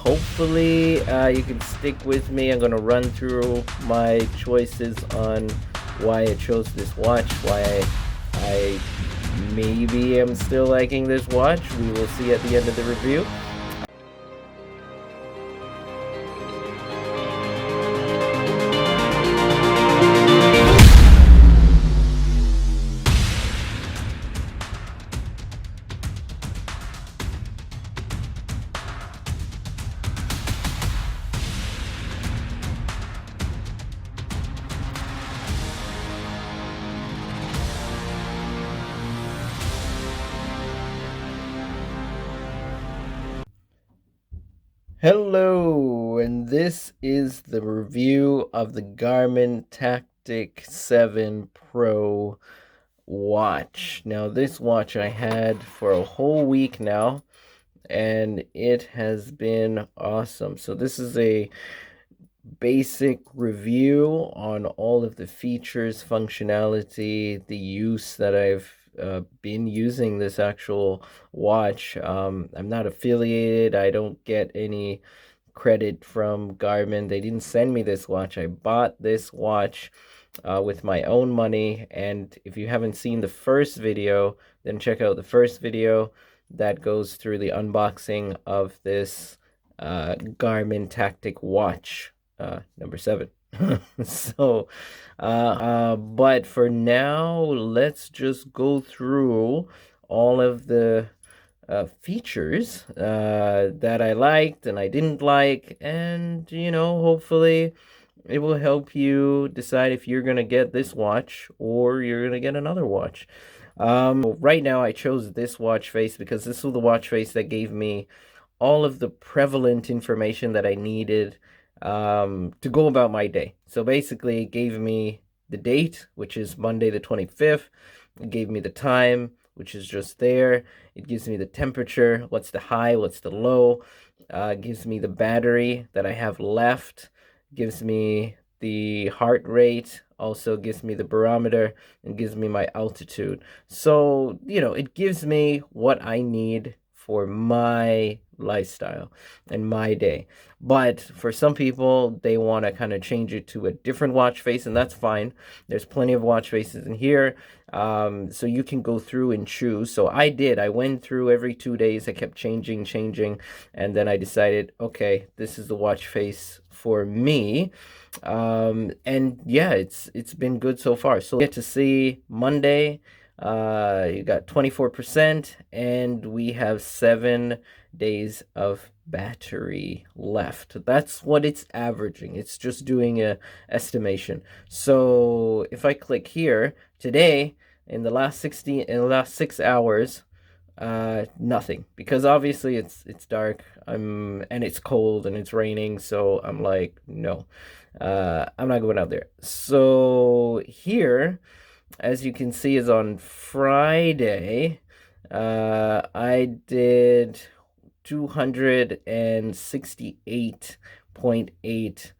hopefully you can stick with me. I'm going to run through my choices on why I chose this watch, why I maybe am still liking this watch. We will see at the end of the review. Hello, and this is the review of the Garmin Tactix 7 Pro watch. Now, this watch I had for a whole week now, and it has been awesome. So this is a basic review on all of the features, functionality, the use that I've been using this actual watch. I'm not affiliated. I don't get any credit from Garmin. They didn't send me this watch. I bought this watch with my own money. And if you haven't seen the first video, then check out the first video that goes through the unboxing of this Garmin Tactix watch number 7. So but for now, let's just go through all of the features that I liked and I didn't like, and hopefully it will help you decide if you're gonna get this watch or you're gonna get another watch. Right now I chose this watch face because this was the watch face that gave me all of the prevalent information that I needed to go about my day. So basically it gave me the date, which is Monday the 25th. It gave me the time, which is just there. It gives me the temperature, what's the high, what's the low. Gives me the battery that I have left. Gives me the heart rate, also gives me the barometer, and gives me my altitude. So, it gives me what I need for my lifestyle and my day. But for some people, they want to kind of change it to a different watch face, and that's fine. There's plenty of watch faces in here, so you can go through and choose. So I went through every 2 days. I kept changing, and then I decided, okay, this is the watch face for me. And yeah, it's been good so far. So you get to see Monday, you got 24%, and we have 7 days of battery left. That's what it's averaging. It's just doing a estimation. So if I click here today, in the last 6 hours, nothing, because obviously it's dark, and it's cold and it's raining, so I'm like, no, I'm not going out there. So here, as you can see, is on Friday, I did 268.8.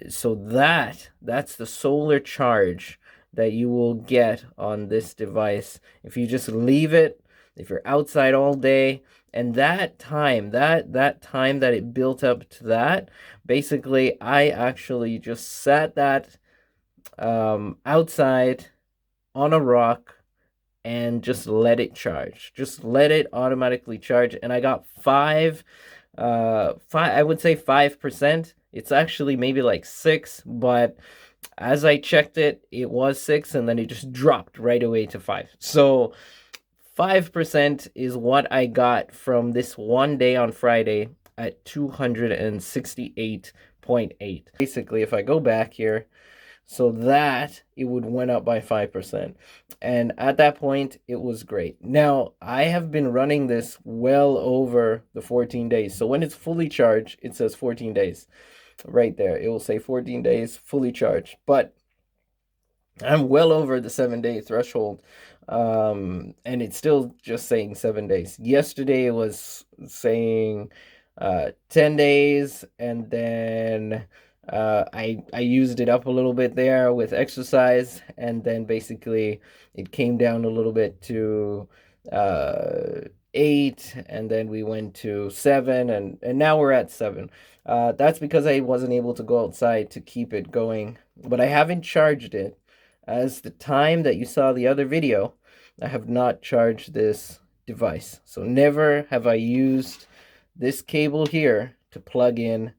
So that's the solar charge that you will get on this device if you just leave it, if you're outside all day. And that time that it built up to that, basically I actually just sat that outside on a rock and just let it charge, just let it automatically charge. And I got I would say 5%. It's actually maybe like 6, but as I checked it, it was 6, and then it just dropped right away to 5. So 5% is what I got from this one day on Friday at 268.8. Basically, if I go back here, so that it would went up by 5%. And at that point, it was great. Now, I have been running this well over the 14 days. So when it's fully charged, it says 14 days. Right there, it will say 14 days fully charged. But I'm well over the 7-day threshold. And it's still just saying 7 days. Yesterday it was saying 10 days, and then I used it up a little bit there with exercise, and then basically it came down a little bit to 8, and then we went to 7, and now we're at 7. That's because I wasn't able to go outside to keep it going, but I haven't charged it. As the time that you saw the other video, I have not charged this device. So never have I used this cable here to plug in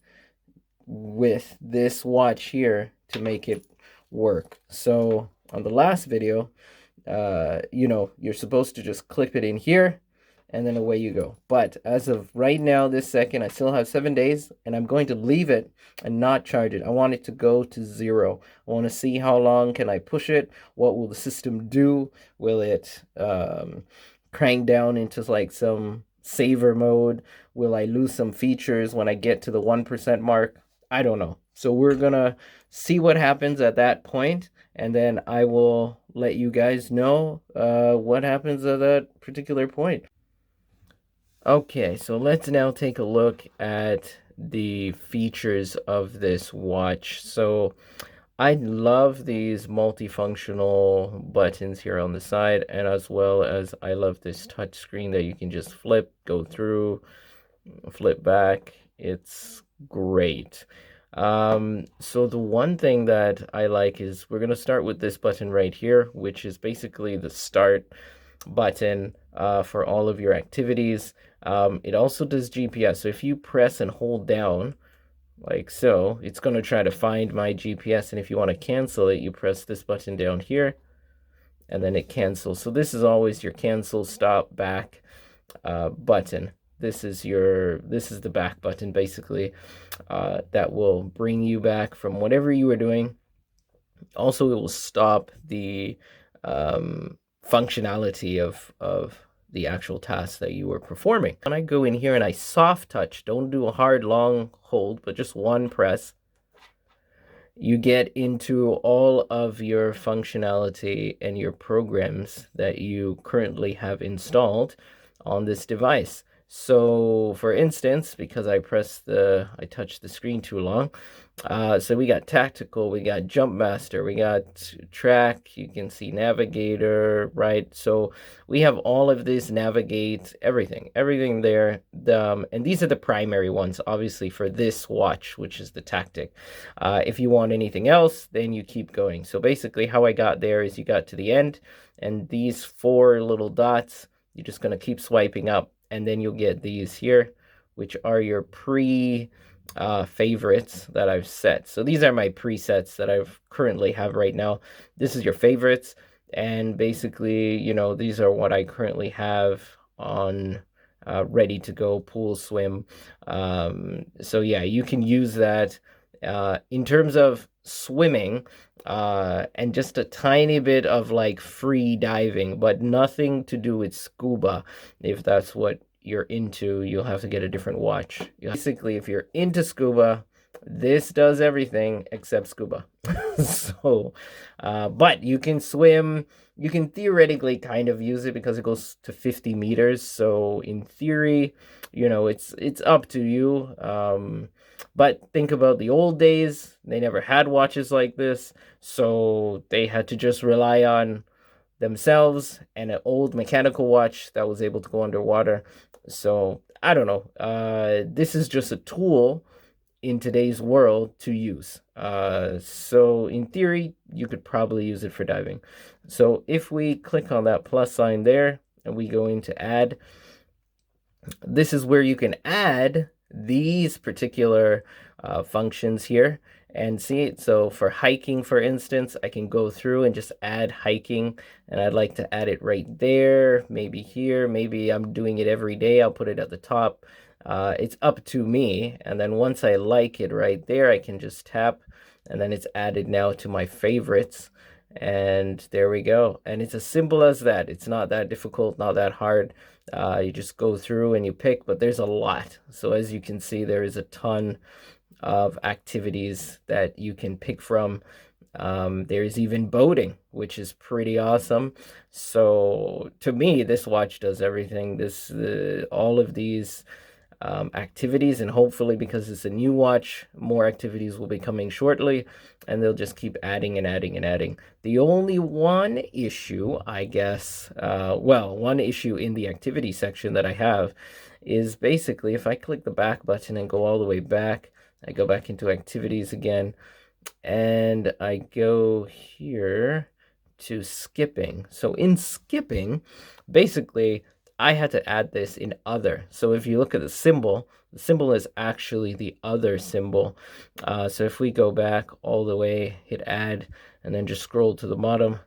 with this watch here to make it work. So on the last video, you're supposed to just clip it in here and then away you go. But as of right now, this second, I still have 7 days, and I'm going to leave it and not charge it. I want it to go to 0. I want to see how long can I push it. What will the system do? Will it crank down into like some saver mode? Will I lose some features when I get to the 1% mark? I don't know. So we're gonna see what happens at that point, and then I will let you guys know what happens at that particular point. Okay, so let's now take a look at the features of this watch. So I love these multifunctional buttons here on the side, and as well as I love this touch screen that you can just flip, go through, flip back. It's great. So the one thing that I like is we're going to start with this button right here, which is basically the start button for all of your activities. It also does GPS. So if you press and hold down like so, it's going to try to find my GPS. And if you want to cancel it, you press this button down here and then it cancels. So this is always your cancel, stop, back button. This is the back button basically that will bring you back from whatever you were doing. Also, it will stop the functionality of the actual task that you were performing. When I go in here and I soft touch, don't do a hard long hold, but just one press, you get into all of your functionality and your programs that you currently have installed on this device. So for instance, because I touched the screen too long, so we got tactical, we got jump master, we got track, you can see navigator, right? So we have all of this, navigate, everything there. And these are the primary ones, obviously, for this watch, which is the Tactix. If you want anything else, then you keep going. So basically how I got there is you got to the end, and these 4 little dots, you're just going to keep swiping up, and then you'll get these here, which are your favorites that I've set. So these are my presets that I've currently have right now. This is your favorites, and basically, these are what I currently have on ready to go, pool, swim. So yeah, you can use that in terms of swimming and just a tiny bit of like free diving, but nothing to do with scuba. If that's what you're into, you'll have to get a different watch. Basically, if you're into scuba, this does everything except scuba. So but you can swim. You can theoretically kind of use it because it goes to 50 meters. So in theory, it's up to you. But think about the old days. They never had watches like this, so they had to just rely on themselves and an old mechanical watch that was able to go underwater. So I don't know. This is just a tool in today's world to use. So in theory, you could probably use it for diving. So if we click on that plus sign there and we go into add, this is where you can add these particular functions here and see it. So for hiking, for instance, I can go through and just add hiking, and I'd like to add it right there, maybe here, maybe I'm doing it every day, I'll put it at the top. It's up to me. And then once I like it right there, I can just tap, and then it's added now to my favorites. And there we go. And it's as simple as that. It's not that difficult, not that hard. You just go through and you pick, but there's a lot. So as you can see, there is a ton of activities that you can pick from. There's even boating, which is pretty awesome. So to me, this watch does everything. All of these activities, and hopefully, because it's a new watch, more activities will be coming shortly, and they'll just keep adding and adding and adding. The only one issue, I guess, one issue in the activity section that I have is basically if I click the back button and go all the way back, I go back into activities again, and I go here to skipping. So in skipping, basically, I had to add this in other. So if you look at the symbol is actually the other symbol. So if we go back all the way, hit add, and then just scroll to the bottom,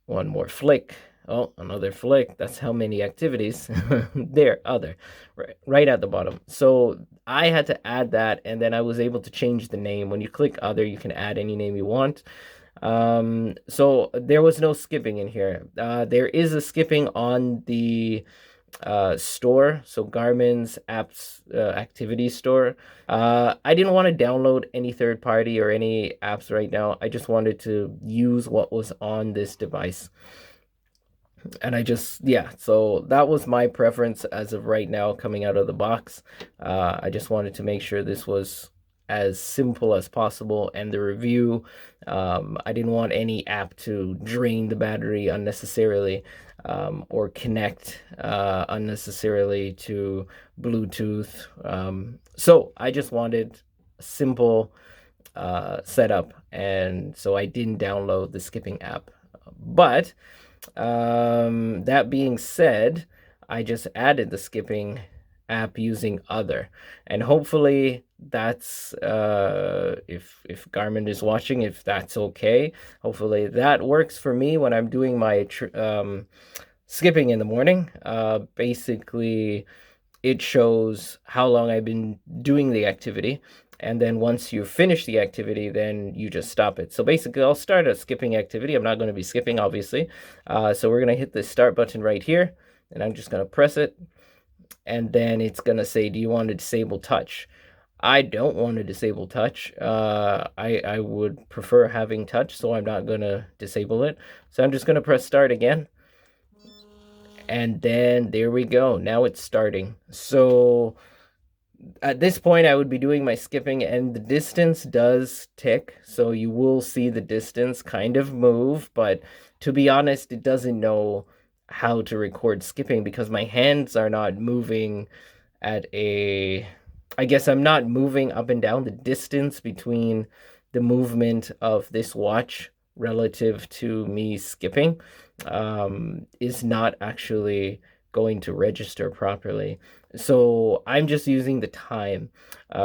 one more flick. Oh, another flick. That's how many activities. There, other, right at the bottom. So I had to add that, and then I was able to change the name. When you click other, you can add any name you want. So there was no skipping in here. There is a skipping on the store, so Garmin's apps activity store. I didn't want to download any third party or any apps right now. I just wanted to use what was on this device. And so that was my preference as of right now coming out of the box. I just wanted to make sure this was as simple as possible, and the review, I didn't want any app to drain the battery unnecessarily, or connect unnecessarily to Bluetooth. So I just wanted a simple setup, and so I didn't download the skipping app. But that being said, I just added the skipping app using other, and hopefully that's if Garmin is watching, if that's okay, hopefully that works for me when I'm doing my skipping in the morning. Basically it shows how long I've been doing the activity, and then once you finish the activity, then you just stop it. So basically I'll start a skipping activity. I'm not going to be skipping, obviously. So we're going to hit the start button right here, and I'm just going to press it, and then it's going to say, do you want to disable touch? I don't want to disable touch. I would prefer having touch, so I'm not going to disable it. So I'm just going to press start again. And then there we go. Now it's starting. So at this point, I would be doing my skipping, and the distance does tick. So you will see the distance kind of move. But to be honest, it doesn't know how to record skipping because my hands are not moving at a... I guess I'm not moving up and down. The distance between the movement of this watch relative to me skipping is not actually going to register properly. So I'm just using the time.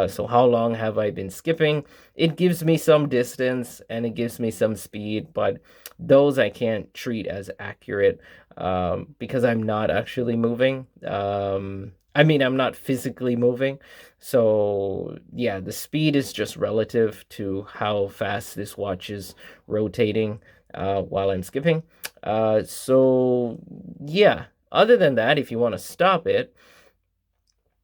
So how long have I been skipping? It gives me some distance and it gives me some speed, but those I can't treat as accurate because I'm not actually moving. I'm not physically moving. So yeah, the speed is just relative to how fast this watch is rotating while I'm skipping. So yeah, other than that, if you want to stop it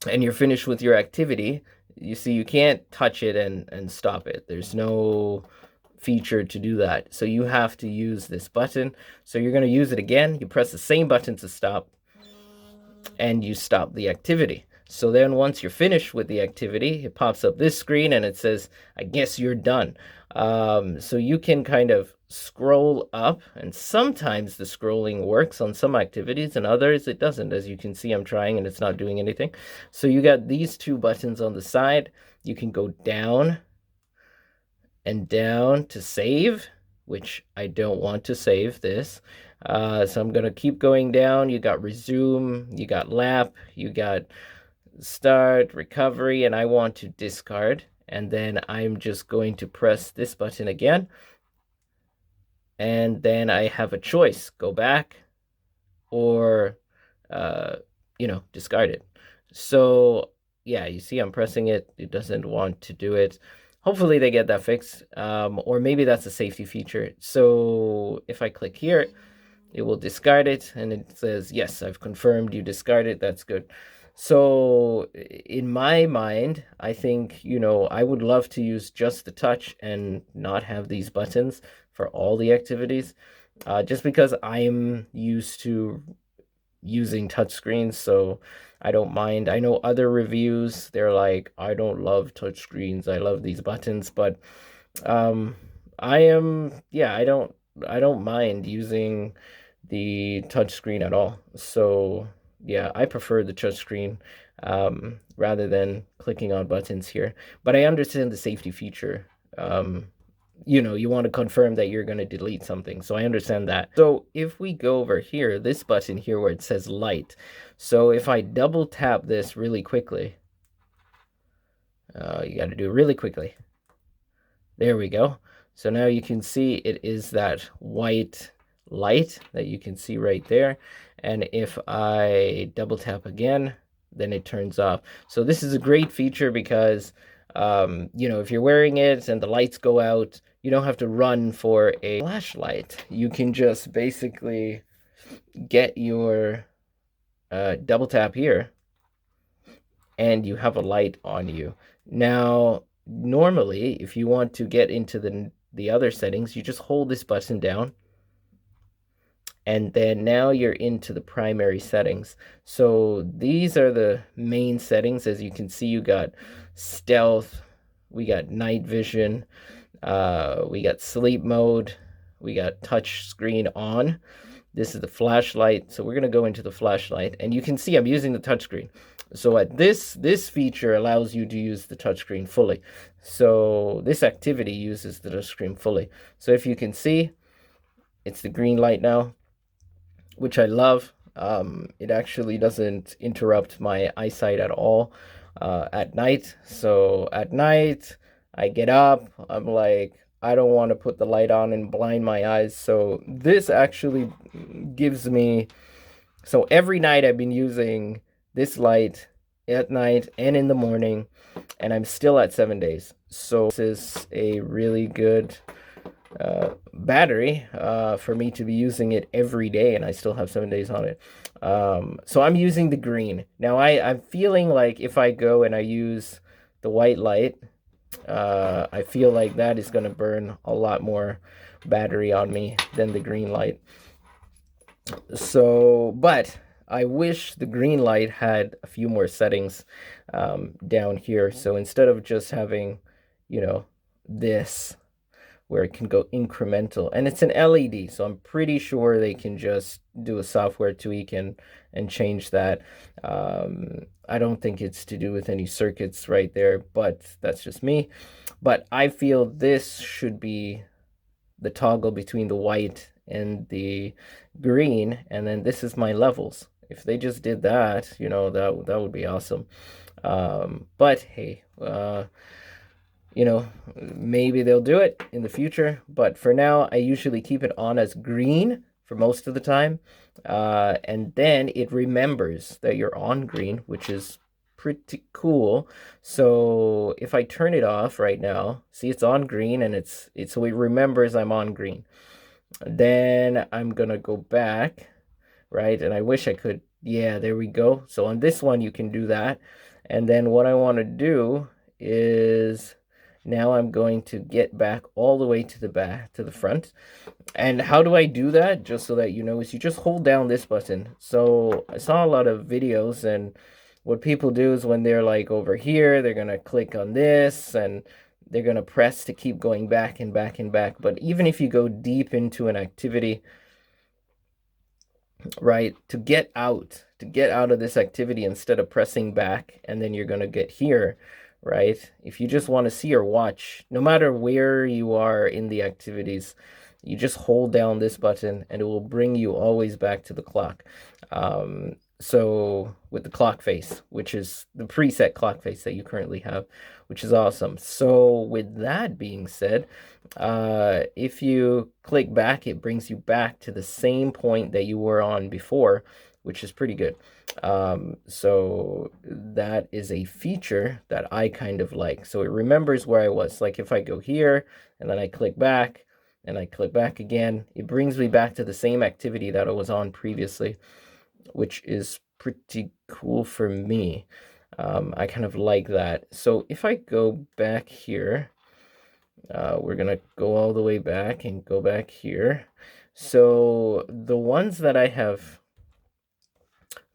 and you're finished with your activity, you see you can't touch it and stop it. There's no feature to do that. So you have to use this button. So you're going to use it again. You press the same button to stop, and you stop the activity. So then once you're finished with the activity, it pops up this screen and it says, I guess you're done. So you can kind of scroll up, and sometimes the scrolling works on some activities and others it doesn't. As you can see, I'm trying and it's not doing anything. So you got these two buttons on the side. You can go down and down to save, which I don't want to save this. So I'm going to keep going down. You got resume, you got lap, you got start, recovery, and I want to discard. And then I'm just going to press this button again. And then I have a choice, go back or, discard it. So yeah, you see I'm pressing it. It doesn't want to do it. Hopefully they get that fixed, or maybe that's a safety feature. So if I click here, it will discard it, and it says, yes, I've confirmed you discard it. That's good. So in my mind, I think, I would love to use just the touch and not have these buttons for all the activities, just because I'm used to using touchscreens, so I don't mind. I know other reviews, they're like, I don't love touchscreens, I love these buttons, but I am, yeah, I don't mind using the touchscreen at all. So yeah, I prefer the touchscreen rather than clicking on buttons here. But I understand the safety feature. You want to confirm that you're going to delete something. So I understand that. So if we go over here, this button here where it says light. So if I double tap this really quickly, you got to do it really quickly. There we go. So now you can see it is that white light that you can see right there. And if I double tap again, then it turns off. So this is a great feature because, if you're wearing it and the lights go out, you don't have to run for a flashlight. You can just basically get your double tap here and you have a light on you. Now, normally, if you want to get into the other settings, you just hold this button down. And then now you're into the primary settings. So these are the main settings. As you can see, you got stealth, we got night vision, we got sleep mode, we got touch screen on. This is the flashlight. So we're going to go into the flashlight, and you can see I'm using the touchscreen. So at this feature allows you to use the touchscreen fully. So this activity uses the touchscreen fully. So if you can see, it's the green light now, which I love. It actually doesn't interrupt my eyesight at all at night. So at night, I get up, I'm like, I don't want to put the light on and blind my eyes. So this actually gives me, so every night I've been using this light at night and in the morning, and I'm still at 7 days. So this is a really good battery for me to be using it every day, and I still have 7 days on it. So I'm using the green. Now I'm feeling like if I go and I use the white light, I feel like that is going to burn a lot more battery on me than the green light. So, but I wish the green light had a few more settings down here. So instead of just having, this where it can go incremental, and it's an LED, so I'm pretty sure they can just do a software tweak and change that. I don't think it's to do with any circuits right there, but that's just me. But I feel this should be the toggle between the white and the green, and then this is my levels. If they just did that, that would be awesome. But hey, maybe they'll do it in the future, but for now I usually keep it on as green for most of the time, and then it remembers that you're on green, which is pretty cool. So if I turn it off right now, see, it's on green, and so it remembers I'm on green. Then I'm gonna go back, right? And I wish I could, yeah, there we go. So on this one you can do that. And then what I want to do is, now I'm going to get back all the way to the front. And how do I do that? Just so that you know, is you just hold down this button. So I saw a lot of videos, and what people do is when they're like over here, they're going to click on this and they're going to press to keep going back and back and back. But even if you go deep into an activity, right, to get out of this activity, instead of pressing back and then you're going to get here, right? If you just want to see your watch, no matter where you are in the activities, you just hold down this button and it will bring you always back to the clock. So with the clock face, which is the preset clock face that you currently have, which is awesome. So with that being said, if you click back, it brings you back to the same point that you were on before, which is pretty good. So that is a feature that I kind of like. So it remembers where I was. Like if I go here and then I click back and I click back again, it brings me back to the same activity that I was on previously, which is pretty cool for me. I kind of like that. So if I go back here, we're gonna go all the way back and go back here. So the ones that I have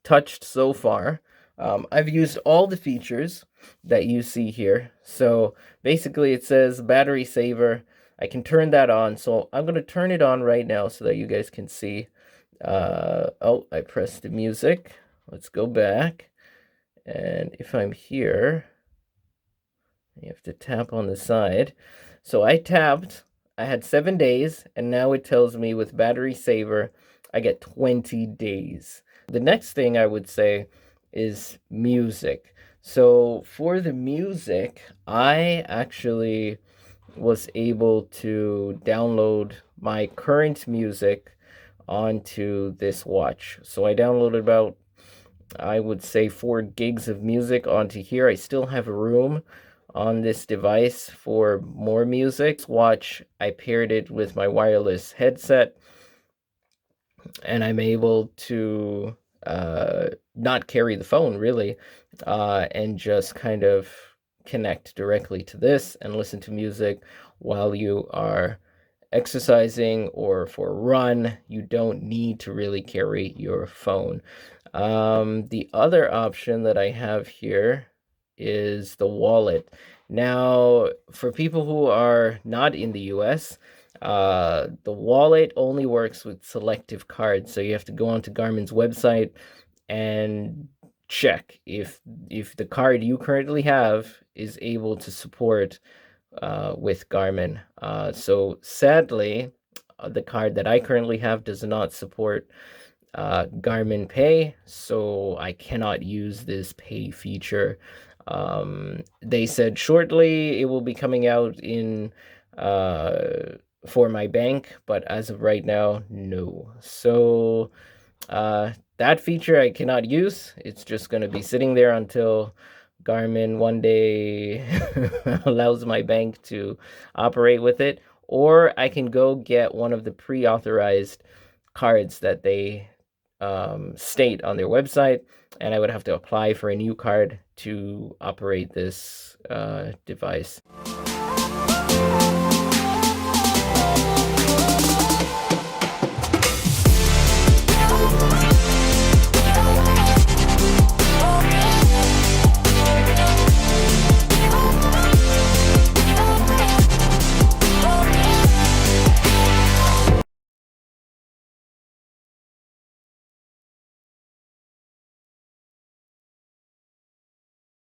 touched so far. I've used all the features that you see here. So basically it says battery saver. I can turn that on. So I'm going to turn it on right now so that you guys can see. Oh, I pressed the music. Let's go back. And if I'm here, you have to tap on the side. So I tapped. I had 7 days, and now it tells me with battery saver, I get 20 days. The next thing I would say is music. So for the music, I actually was able to download my current music onto this watch. So I downloaded about, I would say, 4 gigs of music onto here. I still have room on this device for more music. Watch, I paired it with my wireless headset, and I'm able to not carry the phone really, and just kind of connect directly to this and listen to music while you are exercising or for a run. You don't need to really carry your phone. The other option that I have here is the wallet. Now, for people who are not in the US, the wallet only works with selective cards. So you have to go onto Garmin's website and check if the card you currently have is able to support with Garmin. So sadly, the card that I currently have does not support Garmin Pay, so I cannot use this pay feature. They said shortly it will be coming out in for my bank, but as of right now, no. So that feature I cannot use. It's just going to be sitting there until Garmin one day allows my bank to operate with it, or I can go get one of the pre-authorized cards that they state on their website, and I would have to apply for a new card to operate this device.